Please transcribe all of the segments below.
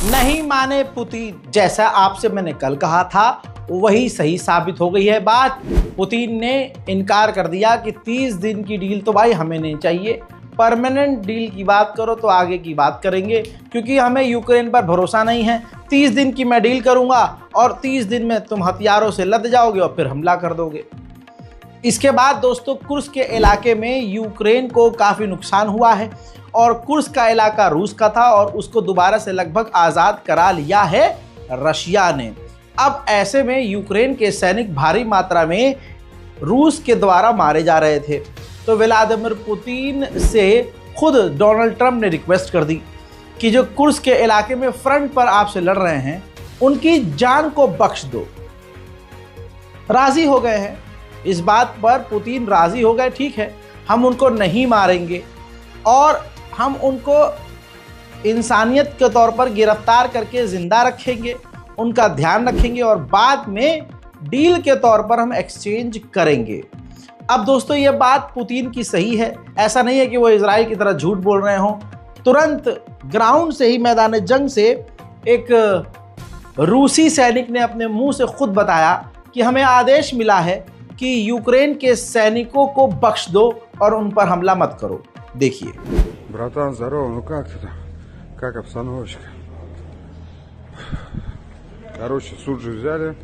नहीं माने पुतिन। जैसा आपसे मैंने कल कहा था वही सही साबित हो गई है बात। पुतिन ने इनकार कर दिया कि 30 दिन की डील तो भाई हमें नहीं चाहिए, परमानेंट डील की बात करो तो आगे की बात करेंगे, क्योंकि हमें यूक्रेन पर भरोसा नहीं है। 30 दिन की मैं डील करूंगा और 30 दिन में तुम हथियारों से लद जाओगे और फिर हमला कर दोगे। इसके बाद दोस्तों कुर्स्क के इलाके में यूक्रेन को काफ़ी नुकसान हुआ है और कुर्स्क का इलाका रूस का था और उसको दोबारा से लगभग आज़ाद करा लिया है रशिया ने। अब ऐसे में यूक्रेन के सैनिक भारी मात्रा में रूस के द्वारा मारे जा रहे थे, तो व्लादिमीर पुतिन से खुद डोनाल्ड ट्रंप ने रिक्वेस्ट कर दी कि जो कुर्स्क के इलाके में फ्रंट पर आपसे लड़ रहे हैं उनकी जान को बख्श दो। राजी हो गए हैं इस बात पर, पुतिन राजी हो गए, ठीक है हम उनको नहीं मारेंगे और हम उनको इंसानियत के तौर पर गिरफ्तार करके ज़िंदा रखेंगे, उनका ध्यान रखेंगे और बाद में डील के तौर पर हम एक्सचेंज करेंगे। अब दोस्तों ये बात पुतिन की सही है, ऐसा नहीं है कि वो इजराइल की तरह झूठ बोल रहे हों। तुरंत ग्राउंड से ही मैदान जंग से एक रूसी सैनिक ने अपने मुंह से खुद बताया कि हमें आदेश मिला है कि यूक्रेन के सैनिकों को बख्श दो और उन पर हमला मत करो। देखिए। Братан, здорово, ну как ты там? Как обстановочка? Короче, суд же взяли.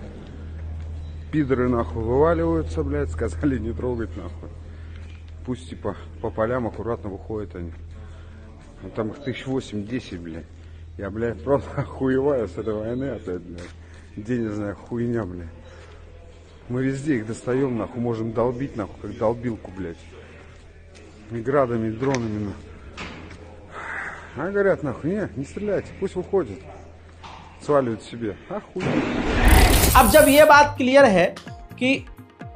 Пидоры нахуй вываливаются, блядь, сказали не трогать нахуй. Пусть типа по полям аккуратно выходят они. Ну там их 1008-10, блядь. Я, блядь, просто охуеваю с этой войны опять, блядь. Денежная хуйня, блядь. Мы везде их достаем, нахуй, можем долбить, нахуй, как долбилку, блядь. И градами, и дронами, нахуй. А говорят, нахуй, не стреляйте, пусть выходят. Сваливают себе. Охуеть. अब जब ये बात क्लियर है कि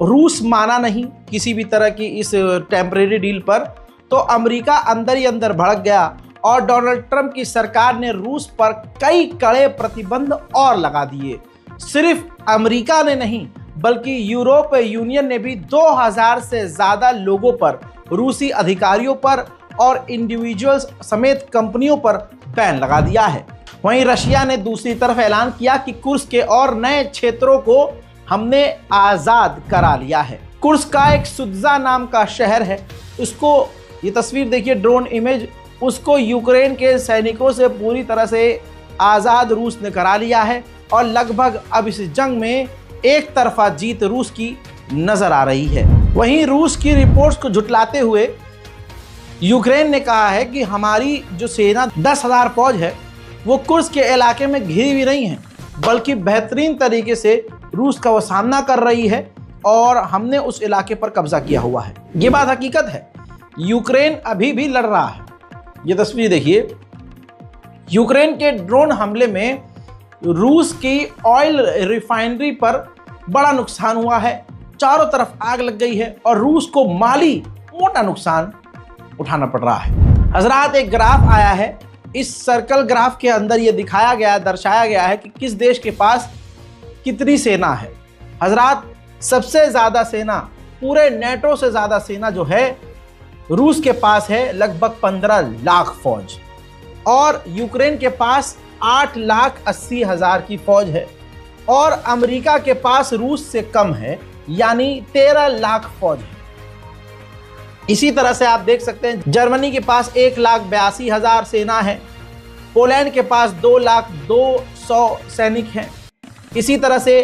रूस माना नहीं किसी भी तरह की इस टेम्परेरी डील पर, तो अमेरिका अंदर ही अंदर भड़क गया और डोनाल्ड ट्रंप की सरकार ने रूस पर कई कड़े प्रतिबंध और लगा दिए। सिर्फ अमेरिका ने नहीं बल्कि यूरोपीय यूनियन ने भी 2000 से ज़्यादा लोगों पर, रूसी अधिकारियों पर और इंडिविजुअल्स समेत कंपनियों पर बैन लगा दिया है। वहीं रशिया ने दूसरी तरफ ऐलान किया कि कुर्स्क के और नए क्षेत्रों को हमने आज़ाद करा लिया है। कुर्स्क का एक सुत्जा नाम का शहर है, उसको ये तस्वीर देखिए, ड्रोन इमेज, उसको यूक्रेन के सैनिकों से पूरी तरह से आज़ाद रूस ने करा लिया है और लगभग अब इस जंग में एक तरफा जीत रूस की नजर आ रही है। वहीं रूस की रिपोर्ट्स को झुटलाते हुए यूक्रेन ने कहा है कि हमारी जो सेना 10,000 फौज है वो कुर्स्क के इलाके में घिरी हुई नहीं है, बल्कि बेहतरीन तरीके से रूस का वो सामना कर रही है और हमने उस इलाके पर कब्जा किया हुआ है। ये बात हकीकत है, यूक्रेन अभी भी लड़ रहा है। ये तस्वीर देखिए, यूक्रेन के ड्रोन हमले में रूस की ऑयल रिफाइनरी पर बड़ा नुकसान हुआ है, चारों तरफ आग लग गई है और रूस को माली मोटा नुकसान उठाना पड़ रहा है। हजरात, एक ग्राफ आया है, इस सर्कल ग्राफ के अंदर ये दिखाया गया, दर्शाया गया है कि किस देश के पास कितनी सेना है। हजरात, सबसे ज़्यादा सेना, पूरे नेटो से ज़्यादा सेना जो है रूस के पास है, लगभग 15 लाख फौज, और यूक्रेन के पास 8,80,000 की फौज है और अमेरिका के पास रूस से कम है, यानी 13 लाख फौज है। इसी तरह से आप देख सकते हैं जर्मनी के पास 1,82,000 सेना है, पोलैंड के पास 2,02,000 सैनिक हैं, इसी तरह से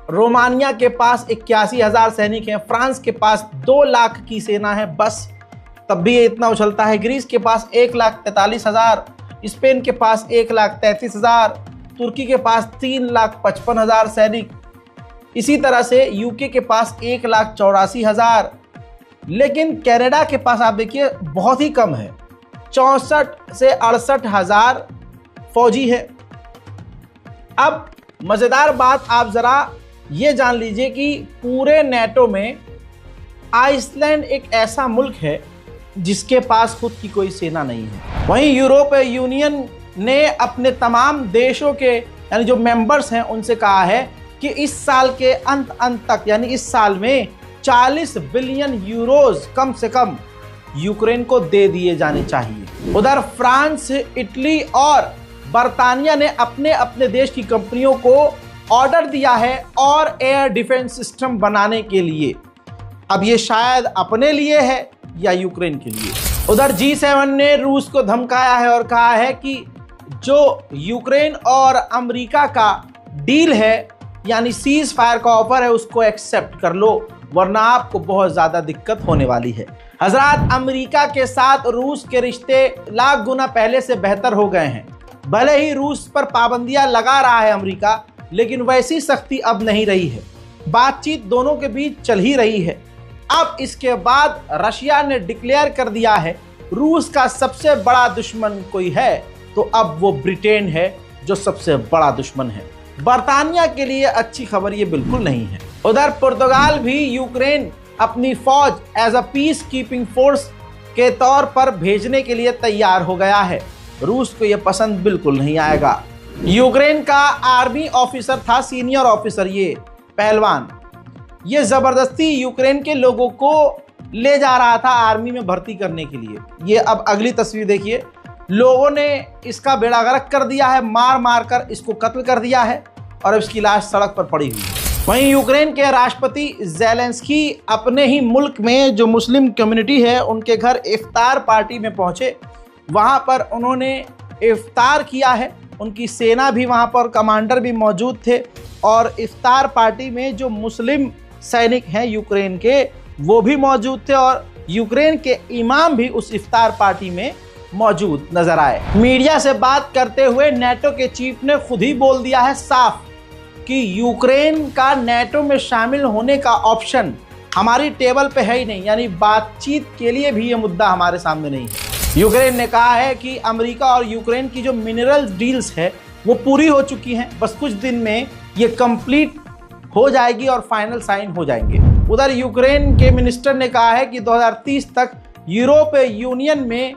रोमानिया के पास 81,000 सैनिक हैं, फ्रांस के पास 2 लाख की सेना है बस, तब भी ये इतना उछलता है। ग्रीस के पास 1,43,000, स्पेन के पास 1,33,000, तुर्की के पास 3,55,000 सैनिक, इसी तरह से यूके के पास 1,84,000, लेकिन कनाडा के पास आप देखिए बहुत ही कम है, 64 से 68,000 फौजी है। अब मज़ेदार बात आप ज़रा ये जान लीजिए कि पूरे नेटो में आइसलैंड एक ऐसा मुल्क है जिसके पास खुद की कोई सेना नहीं है। वहीं यूरोपीय यूनियन ने अपने तमाम देशों के यानी जो मेंबर्स हैं उनसे कहा है कि इस साल के अंत तक, यानी इस साल में 40 बिलियन यूरोज कम से कम यूक्रेन को दे दिए जाने चाहिए। उधर फ्रांस, इटली और बर्तानिया ने अपने अपने देश की कंपनियों को ऑर्डर दिया है और एयर डिफेंस सिस्टम बनाने के लिए। अब ये शायद अपने लिए है या यूक्रेन के लिए। उधर G7 ने रूस को धमकाया है और कहा है कि जो यूक्रेन और अमेरिका का डील है यानी सीज फायर का ऑफर है उसको एक्सेप्ट कर लो, वरना आपको बहुत ज़्यादा दिक्कत होने वाली है। हजरात, अमेरिका के साथ रूस के रिश्ते लाख गुना पहले से बेहतर हो गए हैं। भले ही रूस पर पाबंदियां लगा रहा है अमेरिका, लेकिन वैसी सख्ती अब नहीं रही है। बातचीत दोनों के बीच चल ही रही है। अब इसके बाद रशिया ने डिक्लेयर कर दिया है रूस का सबसे बड़ा दुश्मन कोई है तो अब वो ब्रिटेन है जो सबसे बड़ा दुश्मन है। बर्तानिया के लिए अच्छी खबर ये बिल्कुल नहीं है। उधर पुर्तगाल भी यूक्रेन अपनी फौज as a peacekeeping force के तौर पर भेजने के लिए तैयार हो गया है। रूस को यह पसंद बिल्कुल नहीं आएगा। यूक्रेन का आर्मी ऑफिसर था, सीनियर ऑफिसर, ये पहलवान, ये जबरदस्ती यूक्रेन के लोगों को ले जा रहा था आर्मी में भर्ती करने के लिए। ये अब अगली तस्वीर देखिए, लोगों ने इसका बेड़ा गर्क कर दिया है, मार मार कर इसको कत्ल कर दिया है और अब इसकी लाश सड़क पर पड़ी हुई है। वहीं यूक्रेन के राष्ट्रपति ज़ेलेंस्की अपने ही मुल्क में जो मुस्लिम कम्युनिटी है उनके घर इफ्तार पार्टी में पहुंचे। वहां पर उन्होंने इफ्तार किया है, उनकी सेना भी वहां पर, कमांडर भी मौजूद थे और इफ्तार पार्टी में जो मुस्लिम सैनिक हैं यूक्रेन के वो भी मौजूद थे और यूक्रेन के इमाम भी उस इफ्तार पार्टी में मौजूद नजर आए। मीडिया से बात करते हुए नेटो के चीफ ने खुद ही बोल दिया है साफ कि यूक्रेन का नेटो में शामिल होने का ऑप्शन हमारी टेबल पे है ही नहीं, यानी बातचीत के लिए भी ये मुद्दा हमारे सामने नहीं है। यूक्रेन ने कहा है कि अमेरिका और यूक्रेन की जो मिनरल डील्स है वो पूरी हो चुकी हैं, बस कुछ दिन में ये कंप्लीट हो जाएगी और फाइनल साइन हो जाएंगे। उधर यूक्रेन के मिनिस्टर ने कहा है कि 2030 तक यूरोपीय यूनियन में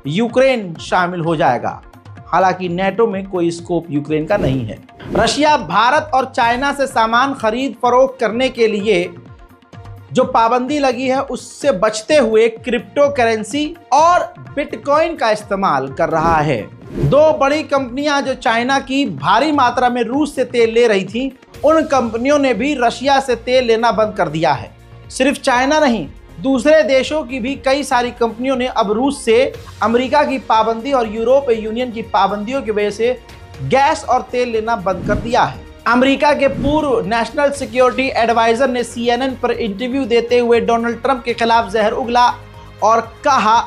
यूक्रेन शामिल हो जाएगा। हालांकि नेटो में कोई स्कोप यूक्रेन का नहीं है। रशिया, भारत और चाइना से सामान खरीद फरोख्त करने के लिए जो पाबंदी लगी है उससे बचते हुए क्रिप्टो करेंसी और बिटकॉइन का इस्तेमाल कर रहा है। दो बड़ी कंपनियां जो चाइना की भारी मात्रा में रूस से तेल ले रही थी, उन कंपनियों ने भी रशिया से तेल लेना बंद कर दिया है। सिर्फ चाइना नहीं, दूसरे देशों की भी कई सारी कंपनियों ने अब रूस से अमेरिका की पाबंदी और यूरोपीय यूनियन की पाबंदियों की वजह से गैस और तेल लेना बंद कर दिया है। अमेरिका के पूर्व नेशनल सिक्योरिटी एडवाइजर ने CNN पर इंटरव्यू देते हुए डोनाल्ड ट्रंप के खिलाफ जहर उगला और कहा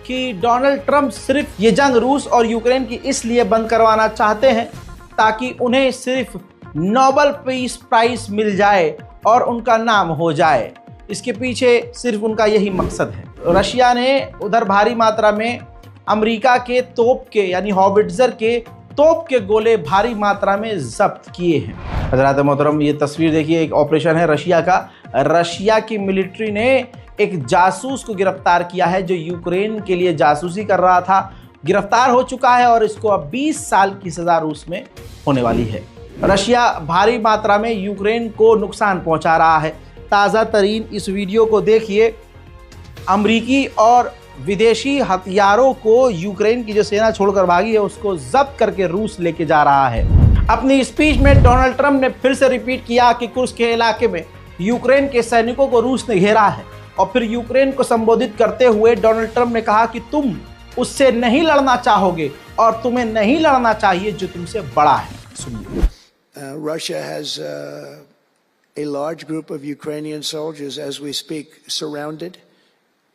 कि डोनाल्ड ट्रंप सिर्फ ये जंग रूस और यूक्रेन की इसलिए बंद करवाना चाहते हैं ताकि उन्हें सिर्फ नोबेल पीस प्राइज मिल जाए और उनका नाम हो जाए। इसके पीछे सिर्फ उनका यही मकसद है। रशिया ने उधर भारी मात्रा में अमेरिका के तोप के यानी हॉविट्जर के तोप के गोले भारी मात्रा में जब्त किए हैं। हजरात मोहतरम, ये तस्वीर देखिए, एक ऑपरेशन है रशिया का। रशिया की मिलिट्री ने एक जासूस को गिरफ्तार किया है जो यूक्रेन के लिए जासूसी कर रहा था। गिरफ्तार हो चुका है और इसको अब 20 साल की सजा रूस में होने वाली है। रशिया भारी मात्रा में यूक्रेन को नुकसान पहुंचा रहा है। ताज़ा तरीन इस वीडियो को देखिए। अमरीकी और विदेशी हथियारों को यूक्रेन की जो सेना छोड़कर भागी है उसको जब्त करके रूस लेके जा रहा है। अपनी स्पीच में डोनाल्ड ट्रंप ने फिर से रिपीट किया कि कुर्स्क के इलाके में यूक्रेन के सैनिकों को रूस ने घेरा है और फिर यूक्रेन को संबोधित करते हुए डोनाल्ड ट्रंप ने कहा कि तुम उससे नहीं लड़ना चाहोगे और तुम्हें नहीं लड़ना चाहिए जो तुमसे बड़ा है। सुनिए। Russia has a large group of Ukrainian soldiers as we speak surrounded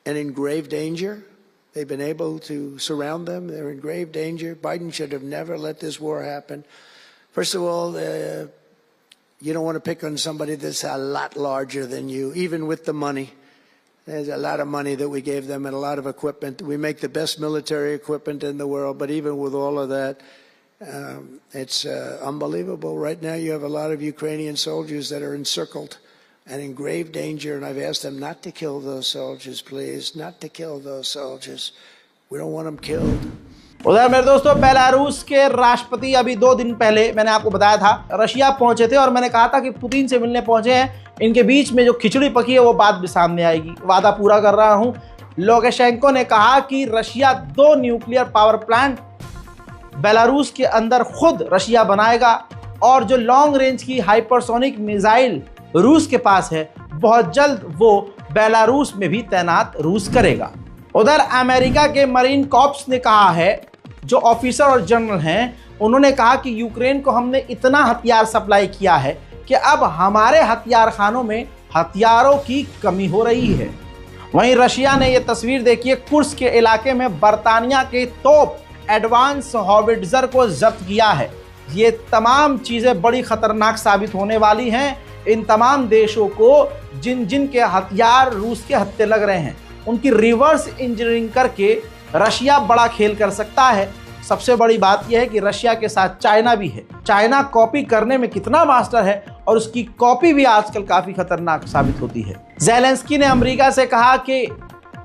and in grave danger. They've been able to surround them. They're in grave danger. Biden should have never let this war happen. First of all, you don't want to pick on somebody that's a lot larger than you, even with the money. There's a lot of money that we gave them and a lot of equipment. We make the best military equipment in the world, but even with all of that, it's unbelievable. Right now you have a lot of Ukrainian soldiers that are encircled and in grave danger, and I've asked them not to kill those soldiers, please, not to kill those soldiers. We don't want them killed. उधर मेरे दोस्तों, Belarus के राष्ट्रपति अभी 2 दिन पहले मैंने आपको बताया था रशिया पहुंचे थे और मैंने कहा था कि पुतिन से मिलने पहुंचे हैं। इनके बीच में जो खिचड़ी पकी है वो बात भी सामने आएगी, वादा पूरा कर रहा हूं। लुकाशेंको ने कहा कि Russia 2 nuclear power plant Belarus के अंदर खुद रशिया बनाएगा और जो लॉन्ग रेंज की हाइपरसोनिक मिसाइल रूस के पास है बहुत जल्द वो बेलारूस में भी तैनात रूस करेगा। उधर अमेरिका के मरीन कॉर्प्स ने कहा है, जो ऑफिसर और जनरल हैं उन्होंने कहा कि यूक्रेन को हमने इतना हथियार सप्लाई किया है कि अब हमारे हथियार खानों में हथियारों की कमी हो रही है। वहीं रशिया ने यह तस्वीर देखी है, कुर्स्क के इलाके में बर्तानिया के तोप एडवांस हॉविट्जर को जब्त किया है। ये तमाम चीज़ें बड़ी खतरनाक साबित होने वाली हैं। इन तमाम देशों को जिन जिन के हथियार रूस के हत्थे लग रहे हैं उनकी रिवर्स इंजीनियरिंग करके रशिया बड़ा खेल कर सकता है। सबसे बड़ी बात यह है कि रशिया के साथ चाइना भी है। चाइना कॉपी करने में कितना मास्टर है और उसकी कॉपी भी आजकल काफ़ी खतरनाक साबित होती है। ज़ेलेंस्की ने अमेरिका से कहा कि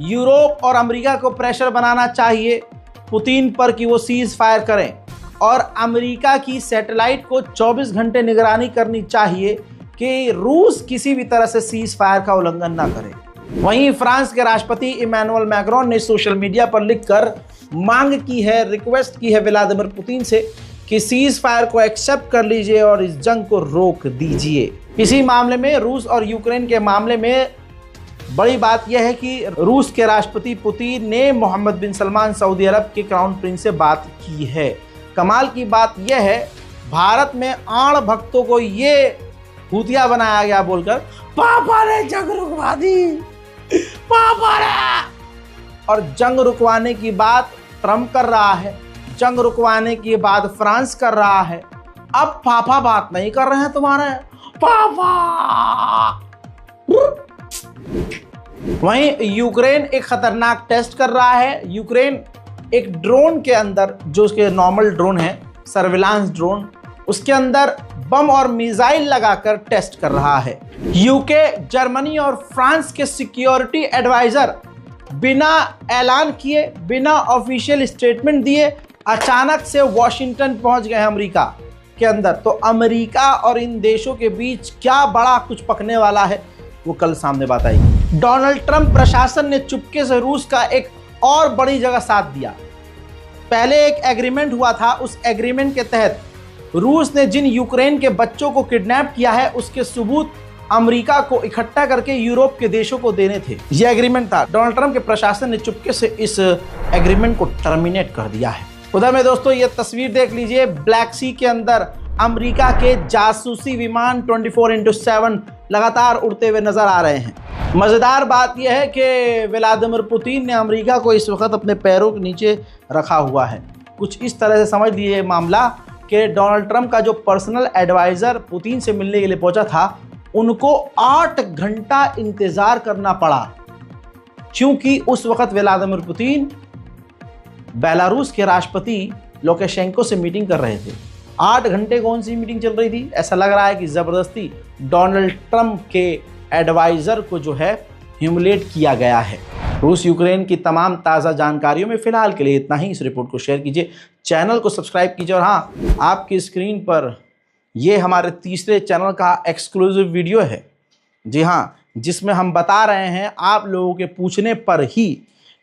यूरोप और अमेरिका को प्रेशर बनाना चाहिए पुतिन पर कि वो सीज फायर करें और अमेरिका की सैटेलाइट को 24 घंटे निगरानी करनी चाहिए कि रूस किसी भी तरह से सीज फायर का उल्लंघन ना करे। वहीं फ्रांस के राष्ट्रपति इमैनुअल मैक्रोन ने सोशल मीडिया पर लिखकर मांग की है, रिक्वेस्ट की है व्लादिमीर पुतिन से कि सीज फायर को एक्सेप्ट कर लीजिए और इस जंग को रोक दीजिए। इसी मामले में रूस और यूक्रेन के मामले में बड़ी बात यह है कि रूस के राष्ट्रपति पुतिन ने मोहम्मद बिन सलमान सऊदी अरब के क्राउन प्रिंस से बात की है। कमाल की बात यह है, भारत में आण भक्तों को ये भूतिया बनाया गया बोलकर पापा ने जंग रुकवा दी, पापा ने। और जंग रुकवाने की बात ट्रंप कर रहा है, जंग रुकवाने की बात फ्रांस कर रहा है। अब पापा बात नहीं कर रहे हैं तुम्हारे पापा। वहीं यूक्रेन एक खतरनाक टेस्ट कर रहा है। यूक्रेन एक ड्रोन के अंदर, जो उसके नॉर्मल ड्रोन है, सर्विलांस ड्रोन, उसके अंदर बम और मिसाइल लगाकर टेस्ट कर रहा है। यूके, जर्मनी और फ्रांस के सिक्योरिटी एडवाइजर बिना ऐलान किए, बिना ऑफिशियल स्टेटमेंट दिए अचानक से वॉशिंगटन पहुंच गए अमेरिका के अंदर। तो अमेरिका और इन देशों के बीच क्या बड़ा कुछ पकने वाला है वो कल सामने बात आएगी। डोनाल्ड ट्रंप प्रशासन ने चुपके से रूस का एक और बड़ी जगह साथ दिया। पहले एक एग्रीमेंट हुआ था, उस एग्रीमेंट के तहत रूस ने जिन यूक्रेन के बच्चों को किडनैप किया है उसके सबूत अमेरिका को इकट्ठा करके यूरोप के देशों को देने थे। यह एग्रीमेंट था। डोनाल्ड ट्रंप के प्रशासन ने चुपके से इस एग्रीमेंट को टर्मिनेट कर दिया है। उधर में दोस्तों ये तस्वीर देख लीजिए, ब्लैक सी के अंदर अमेरिका के जासूसी विमान 24/7 लगातार उड़ते हुए नजर आ रहे हैं। मज़ेदार बात यह है कि व्लादिमीर पुतिन ने अमेरिका को इस वक्त अपने पैरों के नीचे रखा हुआ है। कुछ इस तरह से समझ लीजिए मामला कि डोनाल्ड ट्रंप का जो पर्सनल एडवाइज़र पुतिन से मिलने के लिए पहुंचा था, उनको 8 घंटा इंतज़ार करना पड़ा, क्योंकि उस वक्त व्लादिमीर पुतिन बेलारूस के राष्ट्रपति लुकाशेंको से मीटिंग कर रहे थे। 8 घंटे कौन सी मीटिंग चल रही थी? ऐसा लग रहा है कि ज़बरदस्ती डोनाल्ड ट्रंप के एडवाइज़र को जो है ह्यूमिलेट किया गया है। रूस यूक्रेन की तमाम ताज़ा जानकारियों में फ़िलहाल के लिए इतना ही। इस रिपोर्ट को शेयर कीजिए, चैनल को सब्सक्राइब कीजिए और हाँ, आपकी स्क्रीन पर ये हमारे तीसरे चैनल का एक्सक्लूसिव वीडियो है, जी हाँ, जिसमें हम बता रहे हैं आप लोगों के पूछने पर ही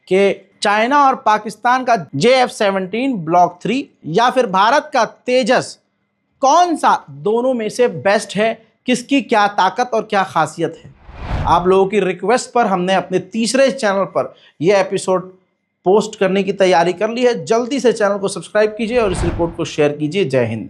कि चाइना और पाकिस्तान का JF-17 ब्लॉक 3 या फिर भारत का तेजस कौन सा दोनों में से बेस्ट है, किसकी क्या ताकत और क्या खासियत है। आप लोगों की रिक्वेस्ट पर हमने अपने तीसरे चैनल पर यह एपिसोड पोस्ट करने की तैयारी कर ली है। जल्दी से चैनल को सब्सक्राइब कीजिए और इस रिपोर्ट को शेयर कीजिए। जय हिंद।